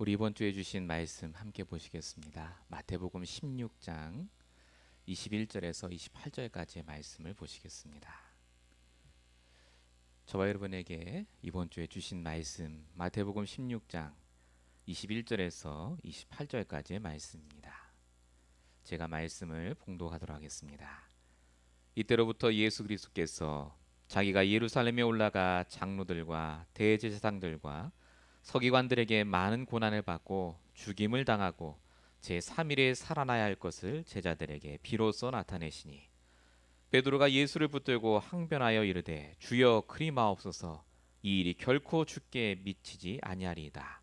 우리 이번 주에 주신 말씀 함께 보시겠습니다. 마태복음 16장 21절에서 28절까지의 말씀을 보시겠습니다. 저와 여러분에게 이번 주에 주신 말씀 마태복음 16장 21절에서 28절까지의 말씀입니다. 제가 말씀을 봉독하도록 하겠습니다. 이때로부터 예수 그리스도께서 자기가 예루살렘에 올라가 장로들과 대제사장들과 서기관들에게 많은 고난을 받고 죽임을 당하고 제3일에 살아나야 할 것을 제자들에게 비로소 나타내시니 베드로가 예수를 붙들고 항변하여 이르되 주여 그리 마옵소서 이 일이 결코 주께 미치지 아니하리이다.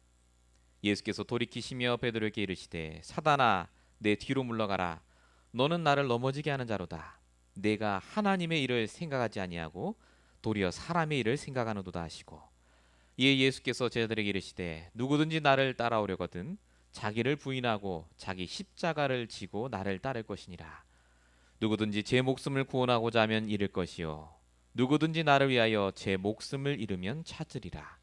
예수께서 돌이키시며 베드로에게 이르시되 사단아 내 뒤로 물러가라 너는 나를 넘어지게 하는 자로다. 내가 하나님의 일을 생각하지 아니하고 도리어 사람의 일을 생각하는도다 하시고 이에 예수께서 제자들에게 이르시되 누구든지 나를 따라오려거든 자기를 부인하고 자기 십자가를 지고 나를 따를 것이니라. 누구든지 제 목숨을 구원하고자 하면 잃을 것이요 누구든지 나를 위하여 제 목숨을 잃으면 찾으리라.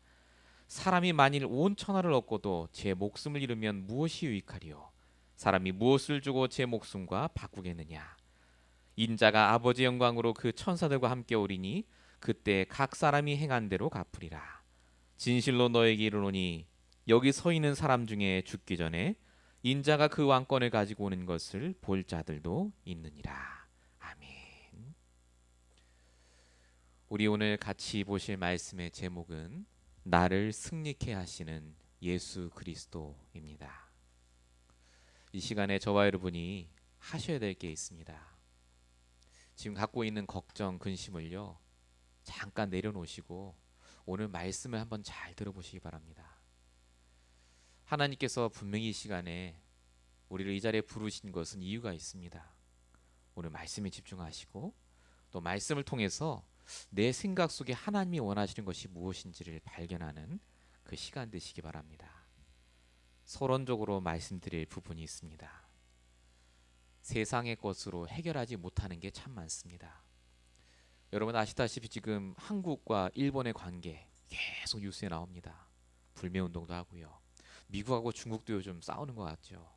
사람이 만일 온 천하를 얻고도 제 목숨을 잃으면 무엇이 유익하리요? 사람이 무엇을 주고 제 목숨과 바꾸겠느냐? 인자가 아버지 영광으로 그 천사들과 함께 오리니 그때 각 사람이 행한 대로 갚으리라. 진실로 너에게 이르노니 여기 서 있는 사람 중에 죽기 전에 인자가 그 왕권을 가지고 오는 것을 볼 자들도 있느니라. 아멘. 우리 오늘 같이 보실 말씀의 제목은 나를 승리케 하시는 예수 그리스도입니다. 이 시간에 저와 여러분이 하셔야 될 게 있습니다. 지금 갖고 있는 걱정, 근심을요 잠깐 내려놓으시고 오늘 말씀을 한번 잘 들어보시기 바랍니다. 하나님께서 분명히 이 시간에 우리를 이 자리에 부르신 것은 이유가 있습니다. 오늘 말씀에 집중하시고 또 말씀을 통해서 내 생각 속에 하나님이 원하시는 것이 무엇인지를 발견하는 그 시간 되시기 바랍니다. 서론적으로 말씀드릴 부분이 있습니다. 세상의 것으로 해결하지 못하는 게 참 많습니다. 여러분 아시다시피 지금 한국과 일본의 관계 계속 뉴스에 나옵니다. 불매운동도 하고요. 미국하고 중국도 요즘 싸우는 것 같죠.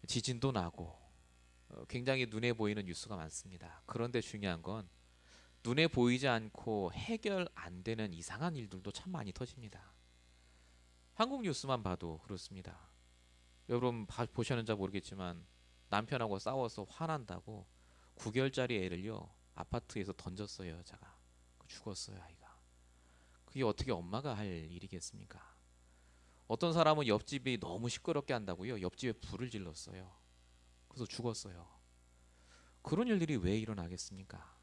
지진도 나고 굉장히 눈에 보이는 뉴스가 많습니다. 그런데 중요한 건 눈에 보이지 않고 해결 안 되는 이상한 일들도 참 많이 터집니다. 한국 뉴스만 봐도 그렇습니다. 여러분 보셨는지 모르겠지만 남편하고 싸워서 화난다고 9개월짜리 애를요 아파트에서 던졌어요. 여자가 죽었어요. 아이가. 그게 어떻게 엄마가 할 일이겠습니까? 어떤 사람은 옆집이 너무 시끄럽게 한다고요 옆집에 불을 질렀어요. 그래서 죽었어요. 그런 일들이 왜 일어나겠습니까?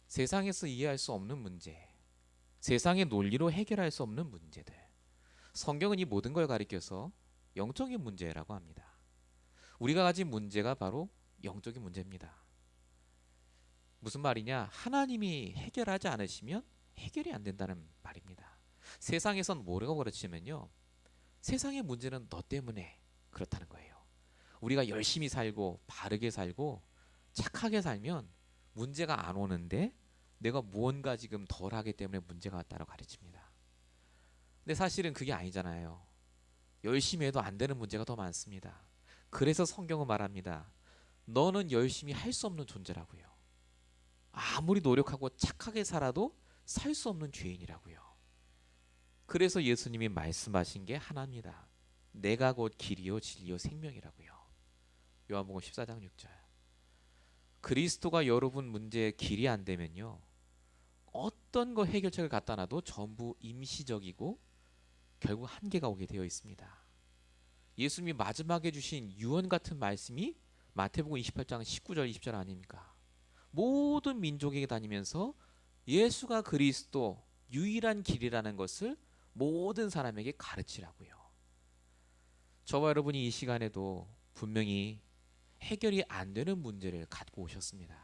세상에서 이해할 수 없는 문제, 세상의 논리로 해결할 수 없는 문제들, 성경은 이 모든 걸 가리켜서 영적인 문제라고 합니다. 우리가 가진 문제가 바로 영적인 문제입니다. 무슨 말이냐? 하나님이 해결하지 않으시면 해결이 안 된다는 말입니다. 세상에선 뭐라고 그러시면요 세상의 문제는 너 때문에 그렇다는 거예요. 우리가 열심히 살고 바르게 살고 착하게 살면 문제가 안 오는데 내가 무언가 지금 덜하기 때문에 문제가 왔다고 가르칩니다. 근데 사실은 그게 아니잖아요. 열심히 해도 안 되는 문제가 더 많습니다. 그래서 성경은 말합니다. 너는 열심히 할 수 없는 존재라고요. 아무리 노력하고 착하게 살아도 살 수 없는 죄인이라고요. 그래서 예수님이 말씀하신 게 하나입니다. 내가 곧 길이요 진리요 생명이라고요. 요한복음 14장 6절. 그리스도가 여러분 문제에 길이 안 되면요 어떤 거 해결책을 갖다 놔도 전부 임시적이고 결국 한계가 오게 되어 있습니다. 예수님이 마지막에 주신 유언 같은 말씀이 마태복음 28장 19절 20절 아닙니까? 모든 민족에게 다니면서 예수가 그리스도 유일한 길이라는 것을 모든 사람에게 가르치라고요. 저와 여러분이 이 시간에도 분명히 해결이 안 되는 문제를 갖고 오셨습니다.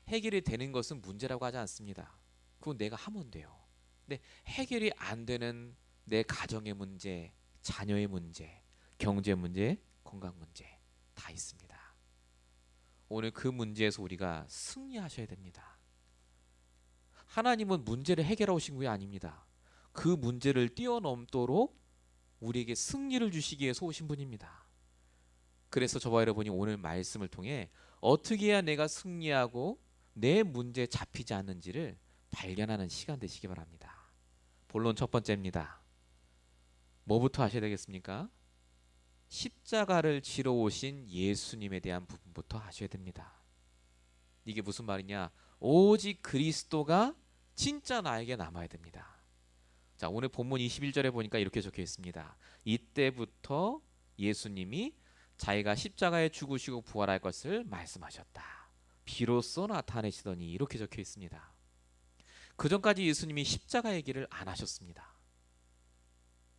해결이 되는 것은 문제라고 하지 않습니다. 그건 내가 하면 돼요. 근데 해결이 안 되는 내 가정의 문제, 자녀의 문제, 경제 문제, 건강 문제 다 있습니다. 오늘 그 문제에서 우리가 승리하셔야 됩니다. 하나님은 문제를 해결하러 오신 분이 아닙니다. 그 문제를 뛰어넘도록 우리에게 승리를 주시기 위해서 오신 분입니다. 그래서 저와 여러분이 오늘 말씀을 통해 어떻게 해야 내가 승리하고 내 문제에 잡히지 않는지를 발견하는 시간 되시기 바랍니다. 본론 첫 번째입니다. 뭐부터 하셔야 되겠습니까? 십자가를 지러 오신 예수님에 대한 부분부터 하셔야 됩니다. 이게 무슨 말이냐? 오직 그리스도가 진짜 나에게 남아야 됩니다. 자, 오늘 본문 21절에 보니까 이렇게 적혀 있습니다. 이때부터 예수님이 자기가 십자가에 죽으시고 부활할 것을 말씀하셨다. 비로소 나타내시더니 이렇게 적혀 있습니다. 그 전까지 예수님이 십자가 얘기를 안 하셨습니다.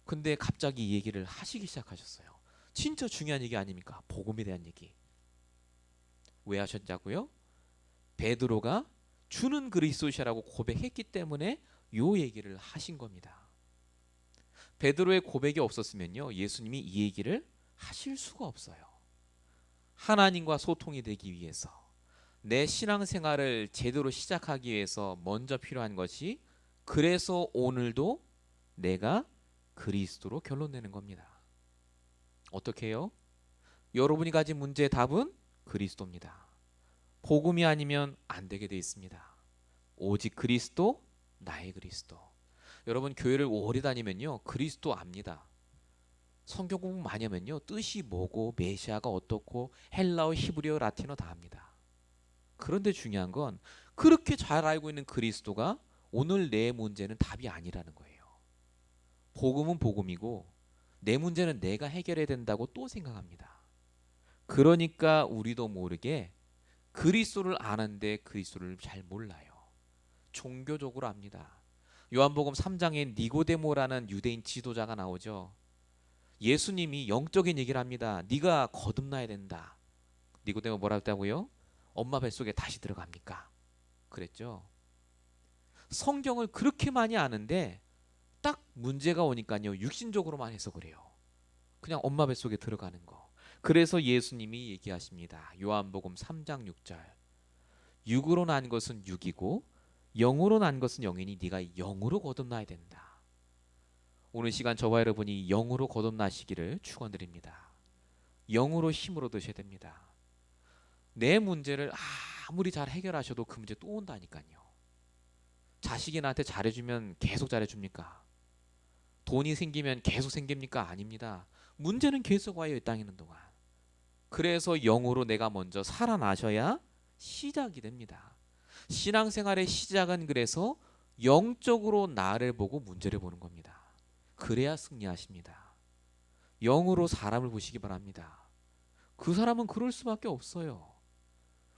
근데 갑자기 이 얘기를 하시기 시작하셨어요. 진짜 중요한 얘기 아닙니까? 복음에 대한 얘기. 왜 하셨냐고요? 베드로가 주는 그리스도시라고 고백했기 때문에 요 얘기를 하신 겁니다. 베드로의 고백이 없었으면요, 예수님이 이 얘기를 하실 수가 없어요. 하나님과 소통이 되기 위해서, 내 신앙생활을 제대로 시작하기 위해서 먼저 필요한 것이, 그래서 오늘도 내가 그리스도로 결론 내는 겁니다. 어떻게 해요? 여러분이 가진 문제의 답은 그리스도입니다. 복음이 아니면 안 되게 돼 있습니다. 오직 그리스도, 나의 그리스도. 여러분 교회를 오래 다니면요, 그리스도 압니다. 성경 공부 많이 하면요, 뜻이 뭐고 메시아가 어떻고 헬라어, 히브리어, 라틴어 다 압니다. 그런데 중요한 건 그렇게 잘 알고 있는 그리스도가 오늘 내 문제는 답이 아니라는 거예요. 복음은 복음이고 내 문제는 내가 해결해야 된다고 또 생각합니다. 그러니까 우리도 모르게 그리스도를 아는데 그리스도를 잘 몰라요. 종교적으로 압니다. 요한복음 3장에 니고데모라는 유대인 지도자가 나오죠. 예수님이 영적인 얘기를 합니다. 네가 거듭나야 된다. 니고데모 뭐라 했다고요? 엄마 뱃속에 다시 들어갑니까? 그랬죠. 성경을 그렇게 많이 아는데 딱 문제가 오니까요, 육신적으로만 해서 그래요. 그냥 엄마 뱃속에 들어가는 거. 그래서 예수님이 얘기하십니다. 요한복음 3장 6절. 육으로 난 것은 육이고 영으로 난 것은 영이니 네가 영으로 거듭나야 된다. 오늘 시간 저와 여러분이 영으로 거듭나시기를 축원드립니다. 영으로 힘으로 드셔야 됩니다. 내 문제를 아무리 잘 해결하셔도 그 문제 또 온다니까요. 자식이 나한테 잘해주면 계속 잘해줍니까? 돈이 생기면 계속 생깁니까? 아닙니다. 문제는 계속 와요, 이 땅에 있는 동안. 그래서 영으로 내가 먼저 살아나셔야 시작이 됩니다. 신앙생활의 시작은 그래서 영적으로 나를 보고 문제를 보는 겁니다. 그래야 승리하십니다. 영으로 사람을 보시기 바랍니다. 그 사람은 그럴 수밖에 없어요.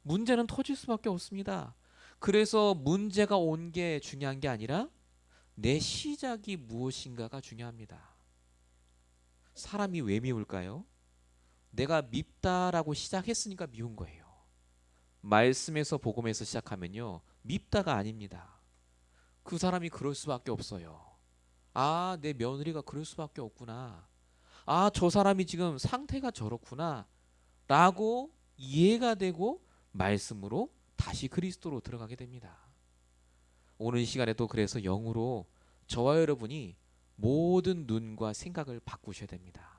문제는 터질 수밖에 없습니다. 그래서 문제가 온 게 중요한 게 아니라 내 시작이 무엇인가가 중요합니다. 사람이 왜 미울까요? 내가 밉다라고 시작했으니까 미운 거예요. 말씀에서 복음에서 시작하면요, 밉다가 아닙니다. 그 사람이 그럴 수밖에 없어요. 아, 내 며느리가 그럴 수밖에 없구나. 아, 저 사람이 지금 상태가 저렇구나 라고 이해가 되고 말씀으로 다시 그리스도로 들어가게 됩니다. 오늘 시간에도 그래서 영으로 저와 여러분이 모든 눈과 생각을 바꾸셔야 됩니다.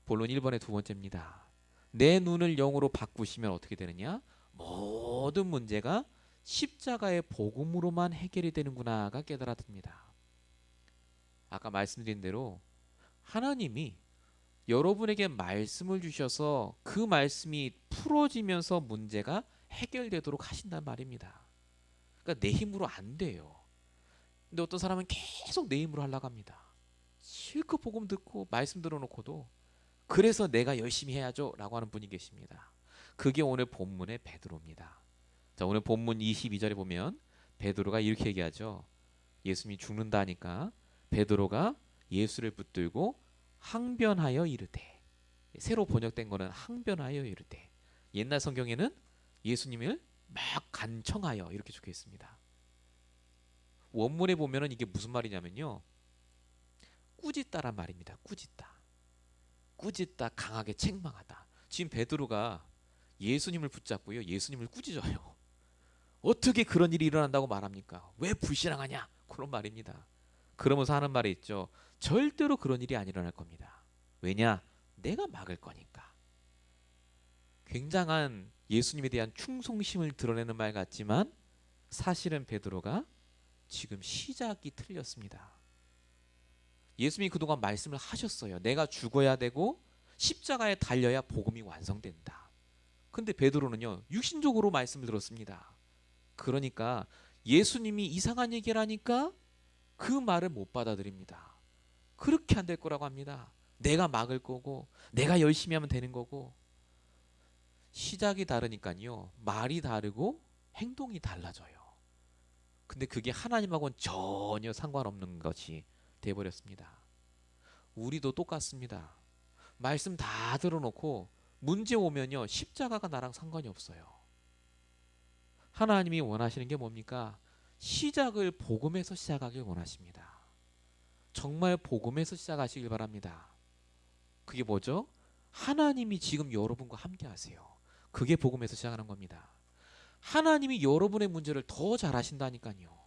본론 1번의 두 번째입니다. 내 눈을 영으로 바꾸시면 어떻게 되느냐? 모든 문제가 십자가의 복음으로만 해결이 되는구나가 깨달아집니다. 아까 말씀드린 대로 하나님이 여러분에게 말씀을 주셔서 그 말씀이 풀어지면서 문제가 해결되도록 하신단 말입니다. 그러니까 내 힘으로 안 돼요. 근데 어떤 사람은 계속 내 힘으로 하려고 합니다. 실컷 복음 듣고 말씀 들어놓고도 그래서 내가 열심히 해야죠 라고 하는 분이 계십니다. 그게 오늘 본문의 베드로입니다. 자, 오늘 본문 22절에 보면 베드로가 이렇게 얘기하죠. 예수님이 죽는다니까 베드로가 예수를 붙들고 항변하여 이르되, 새로 번역된 거는 항변하여 이르되, 옛날 성경에는 예수님을 막 간청하여 이렇게 적혀 있습니다. 원문에 보면은 이게 무슨 말이냐면요, 꾸짖다란 말입니다. 꾸짖다. 꾸짖다, 강하게 책망하다. 지금 베드로가 예수님을 붙잡고요, 예수님을 꾸짖어요. 어떻게 그런 일이 일어난다고 말합니까? 왜 불신앙하냐? 그런 말입니다. 그러면서 하는 말이 있죠. 절대로 그런 일이 안 일어날 겁니다. 왜냐? 내가 막을 거니까. 굉장한 예수님에 대한 충성심을 드러내는 말 같지만 사실은 베드로가 지금 시작이 틀렸습니다. 예수님이 그동안 말씀을 하셨어요. 내가 죽어야 되고 십자가에 달려야 복음이 완성된다. 근데 베드로는요, 육신적으로 말씀을 들었습니다. 그러니까 예수님이 이상한 얘기를 하니까 그 말을 못 받아들입니다. 그렇게 안 될 거라고 합니다. 내가 막을 거고 내가 열심히 하면 되는 거고. 시작이 다르니까요, 말이 다르고 행동이 달라져요. 근데 그게 하나님하고는 전혀 상관없는 것이 돼버렸습니다. 우리도 똑같습니다. 말씀 다 들어놓고 문제 오면요, 십자가가 나랑 상관이 없어요. 하나님이 원하시는 게 뭡니까? 시작을 복음에서 시작하길 원하십니다. 정말 복음에서 시작하시길 바랍니다. 그게 뭐죠? 하나님이 지금 여러분과 함께 하세요. 그게 복음에서 시작하는 겁니다. 하나님이 여러분의 문제를 더 잘 하신다니까요.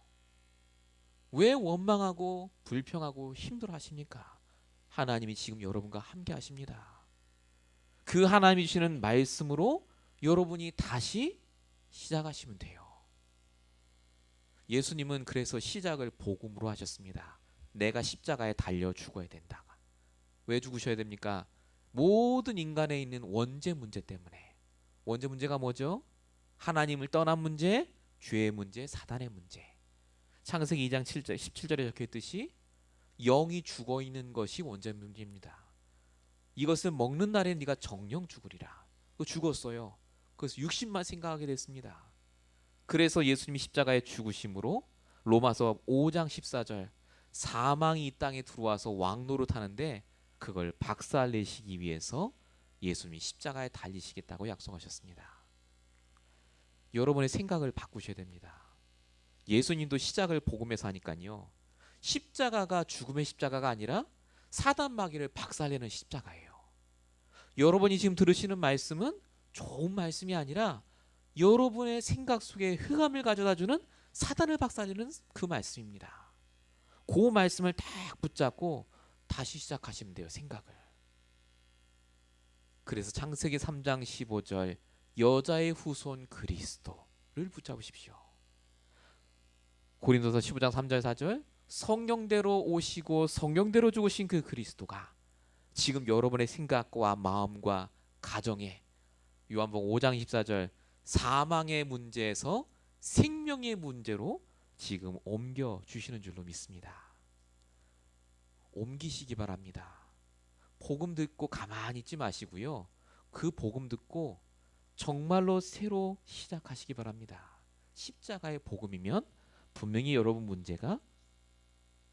왜 원망하고 불평하고 힘들어 하십니까? 하나님이 지금 여러분과 함께 하십니다. 그 하나님이 주시는 말씀으로 여러분이 다시 시작하시면 돼요. 예수님은 그래서 시작을 복음으로 하셨습니다. 내가 십자가에 달려 죽어야 된다. 왜 죽으셔야 됩니까? 모든 인간에 있는 원죄 문제 때문에. 원죄 문제가 뭐죠? 하나님을 떠난 문제, 죄의 문제, 사단의 문제. 창세기 2장 7절, 17절에 적혀있듯이 영이 죽어있는 것이 원죄 문제입니다. 이것은 먹는 날에 네가 정령 죽으리라. 그 죽었어요. 그래서 육신만 생각하게 됐습니다. 그래서 예수님이 십자가에 죽으심으로 로마서 5장 14절, 사망이 이 땅에 들어와서 왕노릇 하는데 그걸 박살내시기 위해서 예수님이 십자가에 달리시겠다고 약속하셨습니다. 여러분의 생각을 바꾸셔야 됩니다. 예수님도 시작을 복음에서 하니까요, 십자가가 죽음의 십자가가 아니라 사단 마귀를 박살내는 십자가예요. 여러분이 지금 들으시는 말씀은 좋은 말씀이 아니라 여러분의 생각 속에 흑암을 가져다주는 사단을 박살내는 그 말씀입니다. 그 말씀을 딱 붙잡고 다시 시작하시면 돼요, 생각을. 그래서 창세기 3장 15절, 여자의 후손 그리스도를 붙잡으십시오. 고린도서 15장 3절 4절, 성령대로 오시고 성령대로 죽으신 그 그리스도가 지금 여러분의 생각과 마음과 가정에, 요한복음 5장 24절, 사망의 문제에서 생명의 문제로 지금 옮겨 주시는 줄로 믿습니다. 옮기시기 바랍니다. 복음 듣고 가만히 있지 마시고요, 그 복음 듣고 정말로 새로 시작하시기 바랍니다. 십자가의 복음이면 분명히 여러분 문제가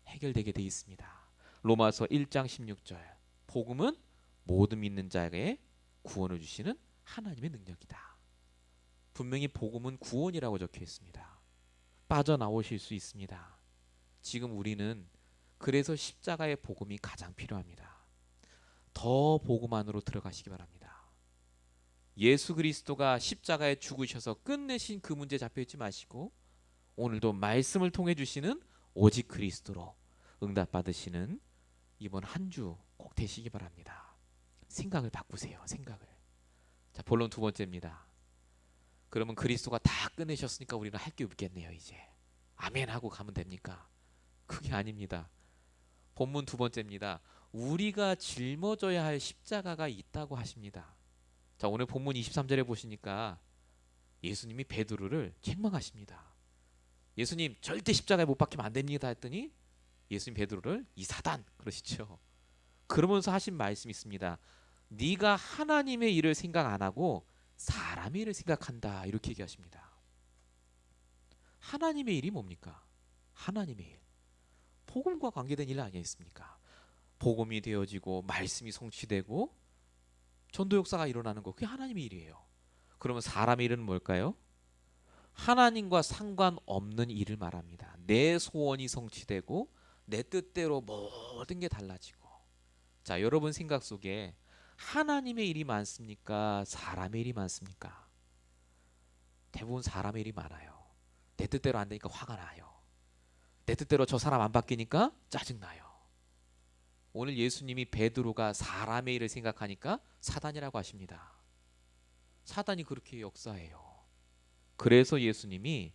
해결되게 되어 있습니다. 로마서 1장 16절, 복음은 모든 믿는 자에게 구원을 주시는 하나님의 능력이다. 분명히 복음은 구원이라고 적혀 있습니다. 빠져나오실 수 있습니다. 지금 우리는 그래서 십자가의 복음이 가장 필요합니다. 더 복음 안으로 들어가시기 바랍니다. 예수 그리스도가 십자가에 죽으셔서 끝내신 그 문제 잡혀있지 마시고 오늘도 말씀을 통해 주시는 오직 그리스도로 응답받으시는 이번 한 주 꼭 되시기 바랍니다. 생각을 바꾸세요. 생각을. 자, 본론 두 번째입니다. 그러면 그리스도가 다 끝내셨으니까 우리는 할 게 없겠네요. 이제 아멘 하고 가면 됩니까? 그게 아닙니다. 본문 두 번째입니다. 우리가 짊어져야 할 십자가가 있다고 하십니다. 자, 오늘 본문 23절에 보시니까 예수님이 베드로를 책망하십니다. 예수님, 절대 십자가에 못 박히면 안 됩니다 했더니 예수님 베드로를 이 사단 그러시죠. 그러면서 하신 말씀이 있습니다. 네가 하나님의 일을 생각 안 하고 사람의 일을 생각한다, 이렇게 얘기하십니다. 하나님의 일이 뭡니까? 하나님의 일, 복음과 관계된 일 아니겠습니까? 복음이 되어지고 말씀이 성취되고 전도 역사가 일어나는 거, 그게 하나님의 일이에요. 그러면 사람의 일은 뭘까요? 하나님과 상관없는 일을 말합니다. 내 소원이 성취되고 내 뜻대로 모든 게 달라지고. 자, 여러분 생각 속에 하나님의 일이 많습니까? 사람의 일이 많습니까? 대부분 사람의 일이 많아요. 내 뜻대로 안 되니까 화가 나요. 내 뜻대로 저 사람 안 바뀌니까 짜증나요. 오늘 예수님이 베드로가 사람의 일을 생각하니까 사단이라고 하십니다. 사단이 그렇게 역사해요. 그래서 예수님이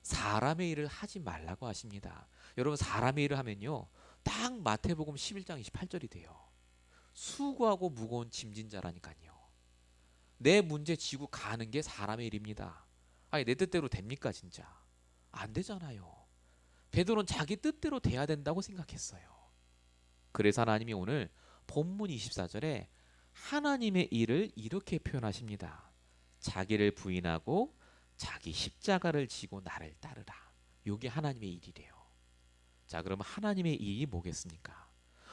사람의 일을 하지 말라고 하십니다. 여러분, 사람의 일을 하면요, 딱 마태복음 11장 28절이 돼요. 수고하고 무거운 짐진 자라니까요. 내 문제 지고 가는 게 사람의 일입니다. 아니, 내 뜻대로 됩니까 진짜? 안 되잖아요. 베드로는 자기 뜻대로 돼야 된다고 생각했어요. 그래서 하나님이 오늘 본문 24절에 하나님의 일을 이렇게 표현하십니다. 자기를 부인하고 자기 십자가를 지고 나를 따르라. 이게 하나님의 일이래요. 자, 그럼 하나님의 일이 뭐겠습니까?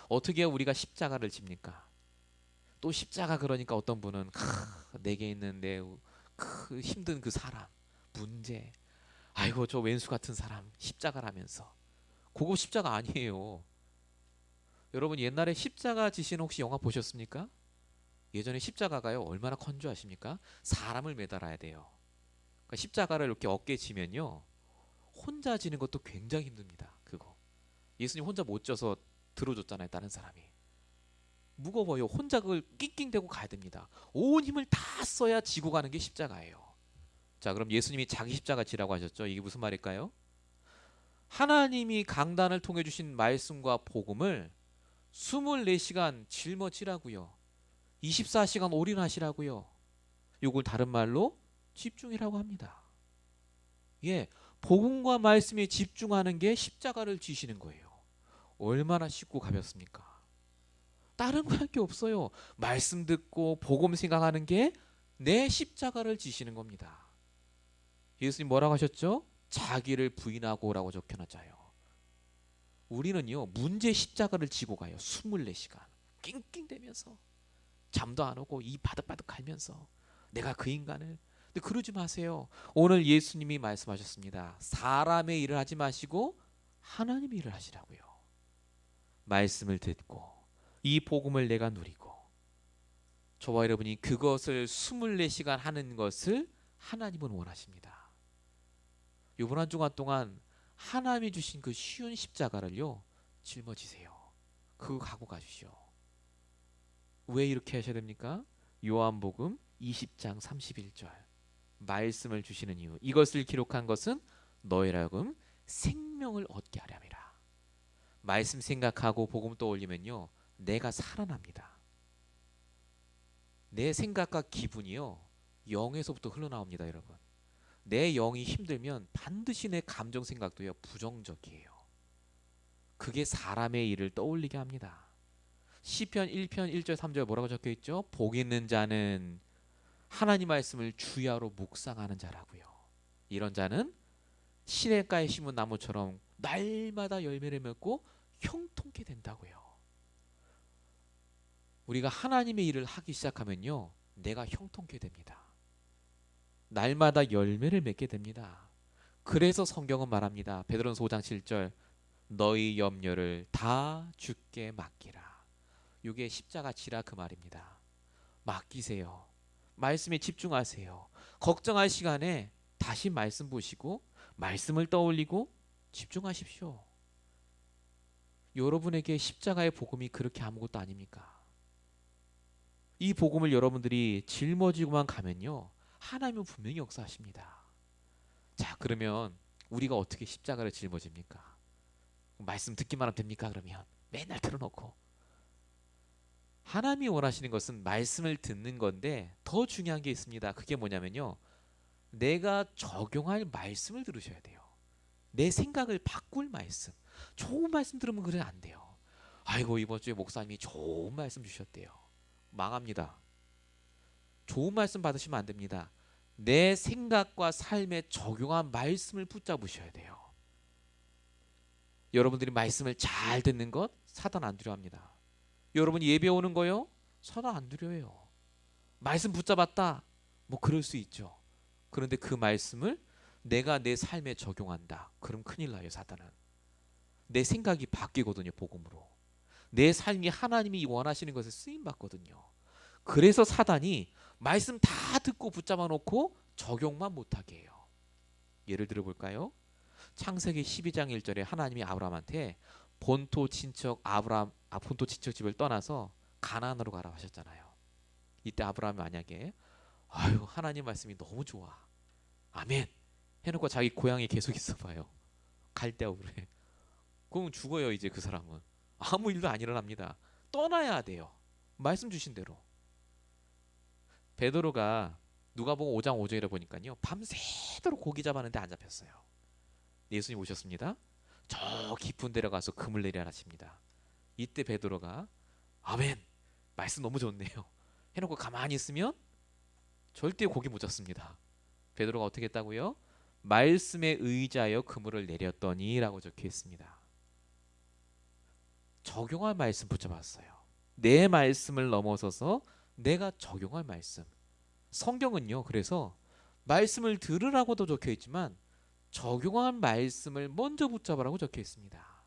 어떻게 우리가 십자가를 집니까? 또 십자가 그러니까 어떤 분은 내게 있는 내 힘든 그 사람, 문제, 아이고 저 왼수 같은 사람 십자가라면서. 그거 십자가 아니에요. 여러분, 옛날에 십자가 지시는 혹시 영화 보셨습니까? 예전에 십자가가요 얼마나 건조하십니까? 사람을 매달아야 돼요. 그러니까 십자가를 이렇게 어깨에 지면요, 혼자 지는 것도 굉장히 힘듭니다. 그거 예수님 혼자 못 져서 들어줬잖아요. 다른 사람이. 무거워요. 혼자 그걸 낑낑대고 가야 됩니다. 온 힘을 다 써야 지고 가는 게 십자가예요. 자, 그럼 예수님이 자기 십자가 지라고 하셨죠. 이게 무슨 말일까요? 하나님이 강단을 통해 주신 말씀과 복음을 24시간 짊어지라고요. 24시간 올인하시라고요. 이걸 다른 말로 집중이라고 합니다. 예, 복음과 말씀에 집중하는 게 십자가를 지시는 거예요. 얼마나 쉽고 가볍습니까? 다른 거 할 게 없어요. 말씀 듣고 복음 생각하는 게 내 십자가를 지시는 겁니다. 예수님 뭐라고 하셨죠? 자기를 부인하고라고 적혀놨잖아요. 우리는요, 문제 십자가를 지고 가요. 24시간 낑낑대면서 잠도 안 오고 이 바득바득 갈면서 내가 그 인간을. 근데 그러지 마세요. 오늘 예수님이 말씀하셨습니다. 사람의 일을 하지 마시고 하나님의 일을 하시라고요. 말씀을 듣고 이 복음을 내가 누리고 저와 여러분이 그것을 24시간 하는 것을 하나님은 원하십니다. 이번 한 주간 동안 하나님이 주신 그 쉬운 십자가를요 짊어지세요. 그거 갖고 가주시오. 왜 이렇게 하셔야 됩니까? 요한복음 20장 31절 말씀을 주시는 이유. 이것을 기록한 것은 너희라 하여금 생명을 얻게 하려니라. 말씀 생각하고 복음 떠올리면요, 내가 살아납니다. 내 생각과 기분이요, 영에서부터 흘러나옵니다. 여러분, 내 영이 힘들면 반드시 내 감정 생각도요 부정적이에요. 그게 사람의 일을 떠올리게 합니다. 시편 1편 1절 3절 뭐라고 적혀 있죠? 복 있는 자는 하나님 말씀을 주야로 묵상하는 자라고요. 이런 자는 시냇가에 심은 나무처럼 날마다 열매를 맺고 형통케 된다고요. 우리가 하나님의 일을 하기 시작하면요, 내가 형통케 됩니다. 날마다 열매를 맺게 됩니다. 그래서 성경은 말합니다. 베드로전서 5장 7절 너희 염려를 다 주께 맡기라. 이게 십자가 지라 그 말입니다. 맡기세요. 말씀에 집중하세요. 걱정할 시간에 다시 말씀 보시고 말씀을 떠올리고 집중하십시오. 여러분에게 십자가의 복음이 그렇게 아무것도 아닙니까? 이 복음을 여러분들이 짊어지고만 가면요, 하나님은 분명히 역사하십니다. 자, 그러면 우리가 어떻게 십자가를 짊어집니까? 말씀 듣기만 하면 됩니까? 그러면 맨날 틀어놓고. 하나님이 원하시는 것은 말씀을 듣는 건데 더 중요한 게 있습니다. 그게 뭐냐면요, 내가 적용할 말씀을 들으셔야 돼요. 내 생각을 바꿀 말씀. 좋은 말씀 들으면 그래 안 돼요. 아이고 이번 주에 목사님이 좋은 말씀 주셨대요. 망합니다. 좋은 말씀 받으시면 안 됩니다. 내 생각과 삶에 적용한 말씀을 붙잡으셔야 돼요. 여러분들이 말씀을 잘 듣는 것 사단 안 두려워합니다. 여러분이 예배 오는 거요, 사단 안 두려워요. 말씀 붙잡았다, 뭐 그럴 수 있죠. 그런데 그 말씀을 내가 내 삶에 적용한다, 그럼 큰일 나요. 사단은. 내 생각이 바뀌거든요. 복음으로. 내 삶이 하나님이 원하시는 것에 쓰임 받거든요. 그래서 사단이 말씀 다 듣고 붙잡아 놓고 적용만 못하게 해요. 예를 들어 볼까요? 창세기 12장 1절에 하나님이 아브라함한테 본토 친척 본토 친척 집을 떠나서 가나안으로 가라 하셨잖아요. 이때 아브라함이 만약에 아유 하나님 말씀이 너무 좋아 아멘 해놓고 자기 고향에 계속 있어봐요. 갈대아우로 해. 그럼 죽어요. 이제 그 사람은 아무 일도 안 일어납니다. 떠나야 돼요. 말씀 주신 대로. 베드로가 누가복음 5장 5절에 보니까요 밤새도록 고기 잡았는데 안 잡혔어요. 예수님 오셨습니다. 저 깊은 데로 가서 금을 내리라 하십니다. 이때 베드로가 아멘 말씀 너무 좋네요 해놓고 가만히 있으면 절대 고기 못 잡습니다. 베드로가 어떻게 했다고요? 말씀에 의지하여 그물을 내렸더니 라고 적혀 있습니다. 적용할 말씀 붙잡았어요. 내 말씀을 넘어서서 내가 적용할 말씀. 성경은요 그래서 말씀을 들으라고도 적혀 있지만 적용한 말씀을 먼저 붙잡으라고 적혀 있습니다.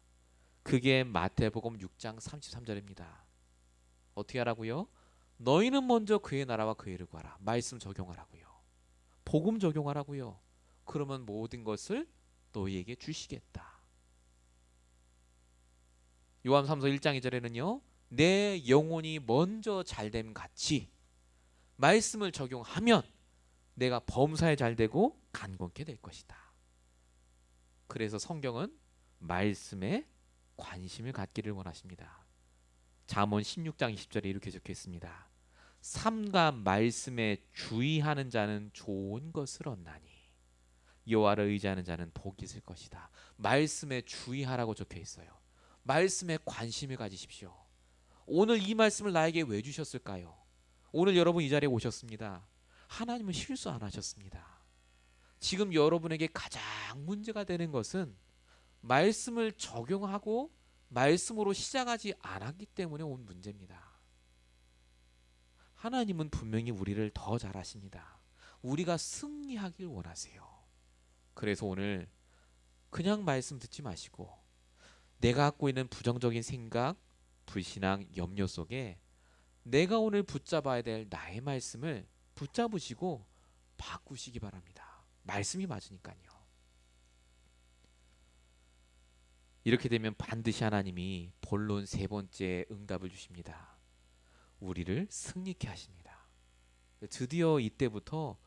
그게 마태복음 6장 33절입니다. 어떻게 하라고요? 너희는 먼저 그의 나라와 그의 의를 구하라. 말씀 적용하라고요. 복음 적용하라고요. 그러면 모든 것을 너희에게 주시겠다. 요한삼서 1장 2절에는요. 내 영혼이 먼저 잘됨 같이 말씀을 적용하면 내가 범사에 잘되고 간곤케 될 것이다. 그래서 성경은 말씀에 관심을 갖기를 원하십니다. 잠언 16장 20절에 이렇게 적혀 있습니다. 삼가 말씀에 주의하는 자는 좋은 것을 얻나니 여호와를 의지하는 자는 복이 있을 것이다. 말씀에 주의하라고 적혀 있어요. 말씀에 관심을 가지십시오. 오늘 이 말씀을 나에게 왜 주셨을까요? 오늘 여러분 이 자리에 오셨습니다. 하나님은 실수 안 하셨습니다. 지금 여러분에게 가장 문제가 되는 것은 말씀을 적용하고 말씀으로 시작하지 않았기 때문에 온 문제입니다. 하나님은 분명히 우리를 더 잘 아십니다. 우리가 승리하길 원하세요. 그래서 오늘 그냥 말씀 듣지 마시고 내가 갖고 있는 부정적인 생각, 불신앙, 염려 속에 내가 오늘 붙잡아야 될 나의 말씀을 붙잡으시고 바꾸시기 바랍니다. 말씀이 맞으니까요. 이렇게 되면 반드시 하나님이 본론 세 번째 응답을 주십니다. 우리를 승리케 하십니다. 드디어 이때부터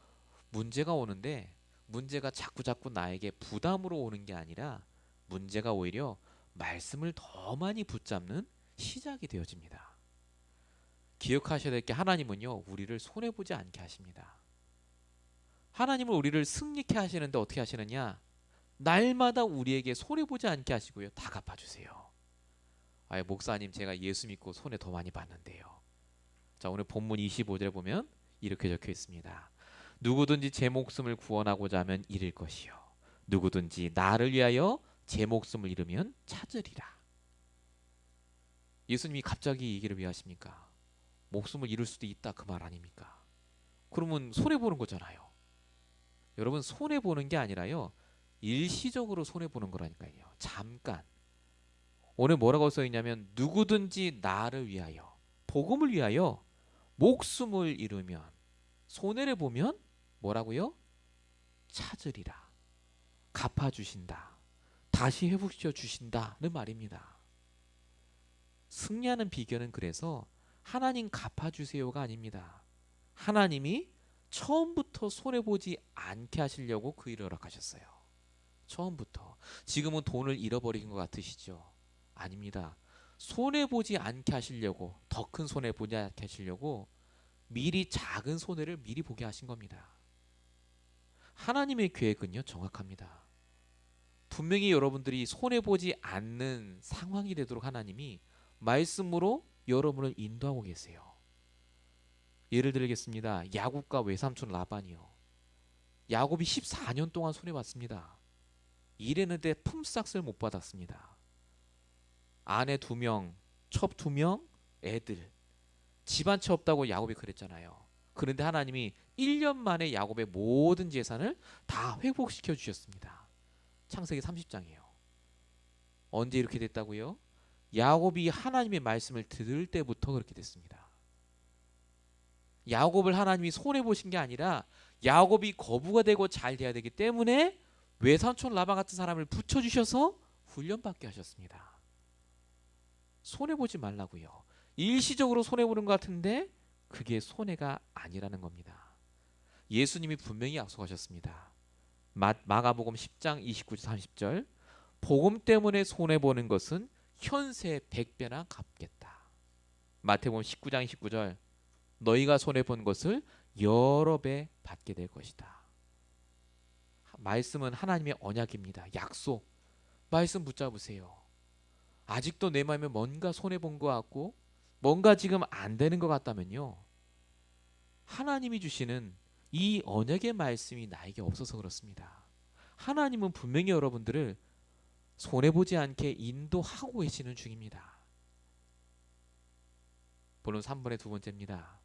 문제가 오는데 문제가 자꾸 나에게 부담으로 오는 게 아니라 문제가 오히려 말씀을 더 많이 붙잡는 시작이 되어집니다. 기억하셔야 될 게 하나님은요 우리를 손해보지 않게 하십니다. 하나님은 우리를 승리케 하시는데 어떻게 하시느냐? 날마다 우리에게 손해보지 않게 하시고요 다 갚아주세요. 아예 목사님 제가 예수 믿고 손해 더 많이 봤는데요. 자 오늘 본문 25절에 보면 이렇게 적혀 있습니다. 누구든지 제 목숨을 구원하고자 하면 잃을 것이요 누구든지 나를 위하여 제 목숨을 잃으면 찾으리라. 예수님이 갑자기 이 얘기를 왜 하십니까? 목숨을 잃을 수도 있다 그 말 아닙니까? 그러면 손해보는 거잖아요. 여러분 손해보는 게 아니라요 일시적으로 손해보는 거라니까요. 잠깐. 오늘 뭐라고 써있냐면 누구든지 나를 위하여 복음을 위하여 목숨을 잃으면 손해를 보면 뭐라고요? 찾으리라. 갚아주신다. 다시 회복시켜 주신다는 말입니다. 승리하는 비결은 그래서 하나님 갚아주세요가 아닙니다. 하나님이 처음부터 손해보지 않게 하시려고 그 일을 허락하셨어요. 처음부터. 지금은 돈을 잃어버린 것 같으시죠? 아닙니다. 손해보지 않게 하시려고 더 큰 손해보지 않게 하시려고 미리 작은 손해를 미리 보게 하신 겁니다. 하나님의 계획은요 정확합니다. 분명히 여러분들이 손해보지 않는 상황이 되도록 하나님이 말씀으로 여러분을 인도하고 계세요. 예를 들겠습니다. 야곱과 외삼촌 라반이요. 야곱이 14년 동안 손해봤습니다. 일했는데 품삯을 못 받았습니다. 아내 2명, 첩 2명, 애들. 집안 채 없다고 야곱이 그랬잖아요. 그런데 하나님이 1년 만에 야곱의 모든 재산을 다 회복시켜 주셨습니다. 창세기 30장이에요. 언제 이렇게 됐다고요? 야곱이 하나님의 말씀을 들을 때부터 그렇게 됐습니다. 야곱을 하나님이 손해보신 게 아니라 야곱이 거부가 되고 잘 돼야 되기 때문에 외삼촌 라반 같은 사람을 붙여주셔서 훈련받게 하셨습니다. 손해보지 말라고요. 일시적으로 손해보는 것 같은데 그게 손해가 아니라는 겁니다. 예수님이 분명히 약속하셨습니다. 마가복음 10장 29절 30절 복음 때문에 손해보는 것은 현세 100배나 갚겠다. 마태복음 19장 29절 너희가 손해본 것을 여러 배 받게 될 것이다. 말씀은 하나님의 언약입니다. 약속. 말씀 붙잡으세요. 아직도 내 마음에 뭔가 손해본 것 같고 뭔가 지금 안 되는 것 같다면요. 하나님이 주시는 이 언약의 말씀이 나에게 없어서 그렇습니다. 하나님은 분명히 여러분들을 손해보지 않게 인도하고 계시는 중입니다. 본론 3번의 두 번째입니다.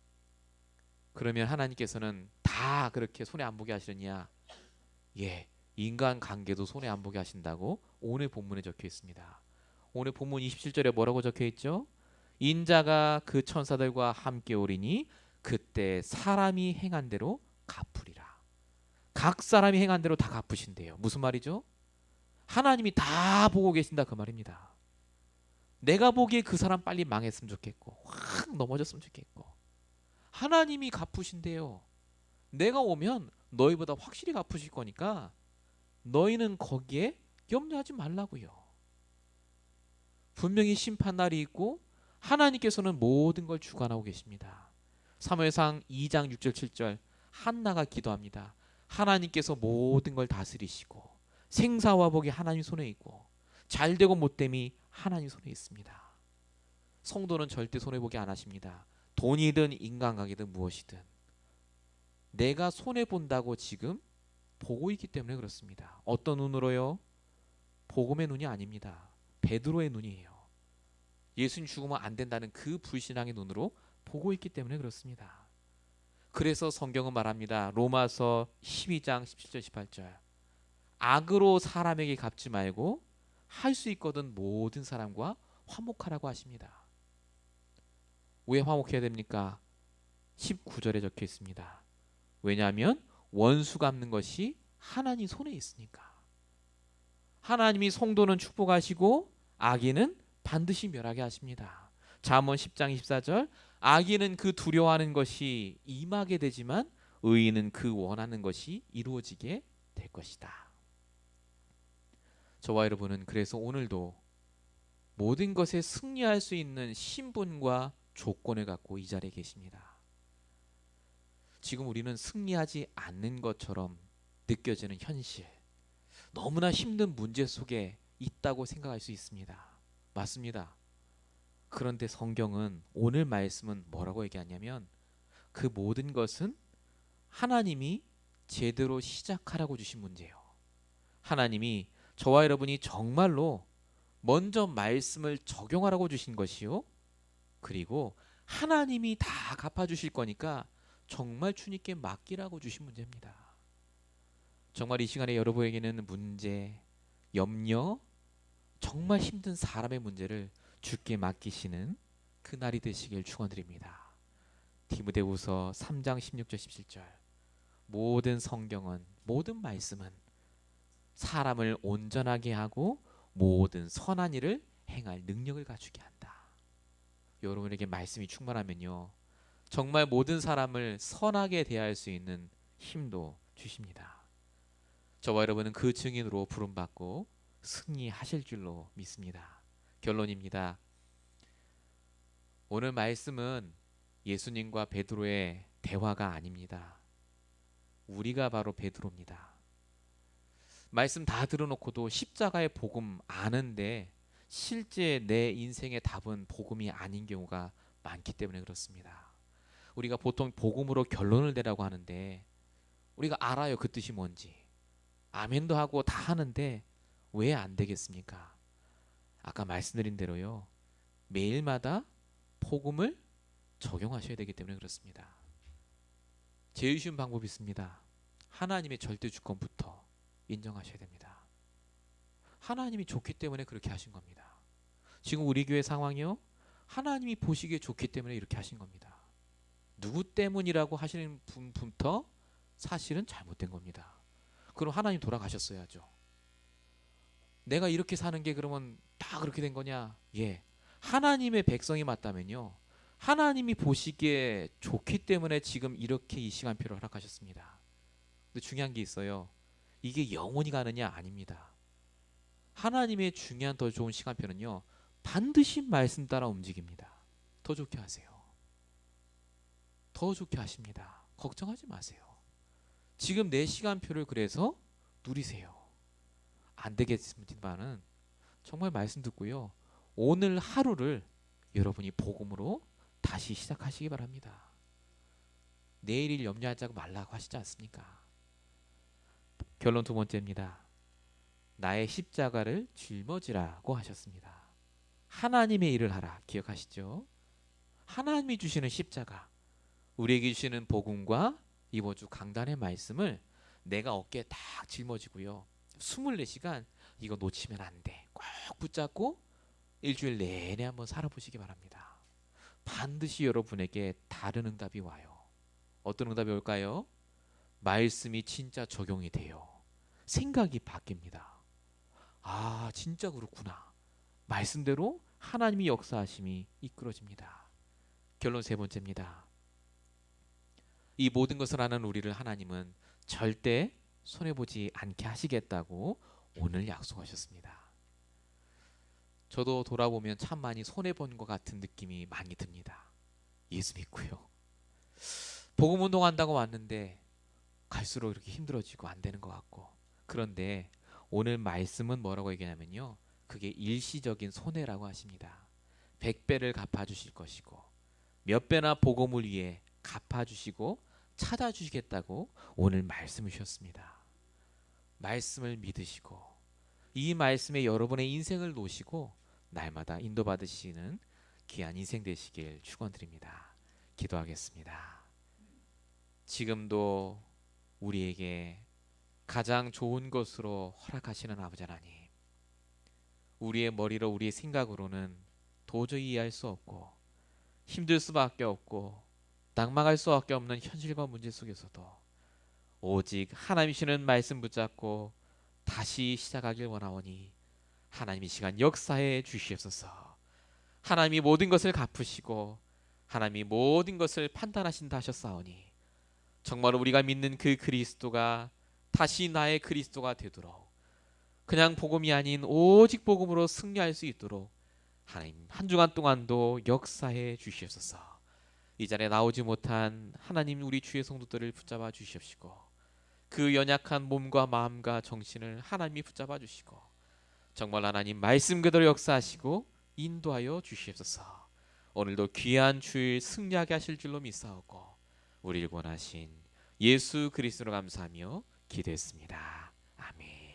그러면 하나님께서는 다 그렇게 손해 안 보게 하시느냐? 예, 인간 관계도 손해 안 보게 하신다고 오늘 본문에 적혀 있습니다. 오늘 본문 27절에 뭐라고 적혀 있죠? 인자가 그 천사들과 함께 오리니 그때 사람이 행한 대로 갚으리라. 각 사람이 행한 대로 다 갚으신대요. 무슨 말이죠? 하나님이 다 보고 계신다 그 말입니다. 내가 보기에 그 사람 빨리 망했으면 좋겠고 확 넘어졌으면 좋겠고 하나님이 갚으신대요. 내가 오면 너희보다 확실히 갚으실 거니까 너희는 거기에 염려하지 말라고요. 분명히 심판날이 있고 하나님께서는 모든 걸 주관하고 계십니다. 사무엘상 2장 6절 7절 한나가 기도합니다. 하나님께서 모든 걸 다스리시고 생사와 복이 하나님 손에 있고 잘되고 못됨이 하나님 손에 있습니다. 성도는 절대 손해보기 안 하십니다. 돈이든 인간관계든 무엇이든 내가 손해본다고 지금 보고 있기 때문에 그렇습니다. 어떤 눈으로요? 복음의 눈이 아닙니다. 베드로의 눈이에요. 예수님 죽으면 안 된다는 그 불신앙의 눈으로 보고 있기 때문에 그렇습니다. 그래서 성경은 말합니다. 로마서 12장 17절 18절 악으로 사람에게 갚지 말고 할 수 있거든 모든 사람과 화목하라고 하십니다. 왜 화목해야 됩니까? 19절에 적혀 있습니다. 왜냐하면 원수 갚는 것이 하나님 손에 있으니까. 하나님이 성도는 축복하시고 악인은 반드시 멸하게 하십니다. 잠언 10장 24절 악인은 그 두려워하는 것이 임하게 되지만 의인은 그 원하는 것이 이루어지게 될 것이다. 저와 여러분은 그래서 오늘도 모든 것에 승리할 수 있는 신분과 조건을 갖고 이 자리에 계십니다. 지금 우리는 승리하지 않는 것처럼 느껴지는 현실, 너무나 힘든 문제 속에 있다고 생각할 수 있습니다. 맞습니다. 그런데 성경은 오늘 말씀은 뭐라고 얘기하냐면 그 모든 것은 하나님이 제대로 시작하라고 주신 문제예요. 하나님이 저와 여러분이 정말로 먼저 말씀을 적용하라고 주신 것이요. 그리고 하나님이 다 갚아주실 거니까 정말 주님께 맡기라고 주신 문제입니다. 정말 이 시간에 여러분에게는 문제, 염려, 정말 힘든 사람의 문제를 주께 맡기시는 그날이 되시길 축원드립니다. 디모데후서 3장 16절 17절 모든 성경은 모든 말씀은 사람을 온전하게 하고 모든 선한 일을 행할 능력을 갖추게 한다. 여러분에게 말씀이 충만하면요 정말 모든 사람을 선하게 대할 수 있는 힘도 주십니다. 저와 여러분은 그 증인으로 부름받고 승리하실 줄로 믿습니다. 결론입니다. 오늘 말씀은 예수님과 베드로의 대화가 아닙니다. 우리가 바로 베드로입니다. 말씀 다 들어놓고도 십자가의 복음 아는데 실제 내 인생의 답은 복음이 아닌 경우가 많기 때문에 그렇습니다. 우리가 보통 복음으로 결론을 내라고 하는데 우리가 알아요 그 뜻이 뭔지 아멘도 하고 다 하는데 왜 안 되겠습니까? 아까 말씀드린 대로요 매일마다 복음을 적용하셔야 되기 때문에 그렇습니다. 제일 쉬운 방법이 있습니다. 하나님의 절대 주권부터 인정하셔야 됩니다. 하나님이 좋기 때문에 그렇게 하신 겁니다. 지금 우리 교회 상황이요 하나님이 보시기에 좋기 때문에 이렇게 하신 겁니다. 누구 때문이라고 하시는 분부터 사실은 잘못된 겁니다. 그럼 하나님 돌아가셨어야죠. 내가 이렇게 사는 게 그러면 다 그렇게 된 거냐? 예. 하나님의 백성이 맞다면요. 하나님이 보시기에 좋기 때문에 지금 이렇게 이 시간표를 허락하셨습니다. 근데 중요한 게 있어요. 이게 영원히 가느냐? 아닙니다. 하나님의 중요한 더 좋은 시간표는요. 반드시 말씀 따라 움직입니다. 더 좋게 하세요. 더 좋게 하십니다. 걱정하지 마세요. 지금 내 시간표를 그래서 누리세요. 안 되겠지만은 정말 말씀 듣고요. 오늘 하루를 여러분이 복음으로 다시 시작하시기 바랍니다. 내일 일 염려하지 말라고 하시지 않습니까? 결론 두 번째입니다. 나의 십자가를 짊어지라고 하셨습니다. 하나님의 일을 하라. 기억하시죠? 하나님이 주시는 십자가, 우리에게 주시는 복음과 이번 주 강단의 말씀을 내가 어깨에 딱 짊어지고요. 24시간 이거 놓치면 안 돼. 꼭 붙잡고 일주일 내내 한번 살아보시기 바랍니다. 반드시 여러분에게 다른 응답이 와요. 어떤 응답이 올까요? 말씀이 진짜 적용이 돼요. 생각이 바뀝니다. 아, 진짜 그렇구나. 말씀대로 하나님이 역사하심이 이끌어집니다. 결론 세 번째입니다. 이 모든 것을 아는 우리를 하나님은 절대 손해보지 않게 하시겠다고 오늘 약속하셨습니다. 저도 돌아보면 참 많이 손해본 것 같은 느낌이 많이 듭니다. 예수 믿고요. 복음 운동한다고 왔는데 갈수록 이렇게 힘들어지고 안 되는 것 같고, 그런데 오늘 말씀은 뭐라고 얘기하냐면요. 그게 일시적인 손해라고 하십니다. 100배를 갚아주실 것이고 몇 배나 복음을 위해 갚아주시고 찾아주시겠다고 오늘 말씀을 주셨습니다. 말씀을 믿으시고 이 말씀에 여러분의 인생을 놓으시고 날마다 인도받으시는 귀한 인생 되시길 축원드립니다. 기도하겠습니다. 지금도 우리에게 가장 좋은 것으로 허락하시는 아버지 하나님, 우리의 머리로 우리의 생각으로는 도저히 이해할 수 없고 힘들 수밖에 없고 낙망할 수밖에 없는 현실과 문제 속에서도 오직 하나님이시는 말씀 붙잡고 다시 시작하길 원하오니 하나님 이 시간 역사해 주시옵소서. 하나님이 모든 것을 갚으시고 하나님이 모든 것을 판단하신다 하셨사오니 정말 우리가 믿는 그 그리스도가 다시 나의 그리스도가 되도록, 그냥 복음이 아닌 오직 복음으로 승리할 수 있도록 하나님 한 주간 동안도 역사해 주시옵소서. 이 자리에 나오지 못한 하나님 우리 주의 성도들을 붙잡아 주시옵시고 그 연약한 몸과 마음과 정신을 하나님이 붙잡아 주시고 정말 하나님 말씀 그대로 역사하시고 인도하여 주시옵소서. 오늘도 귀한 주일 승리하게 하실 줄로 믿사오고 우리를 권하신 예수 그리스도로 감사하며 기도했습니다. 아멘.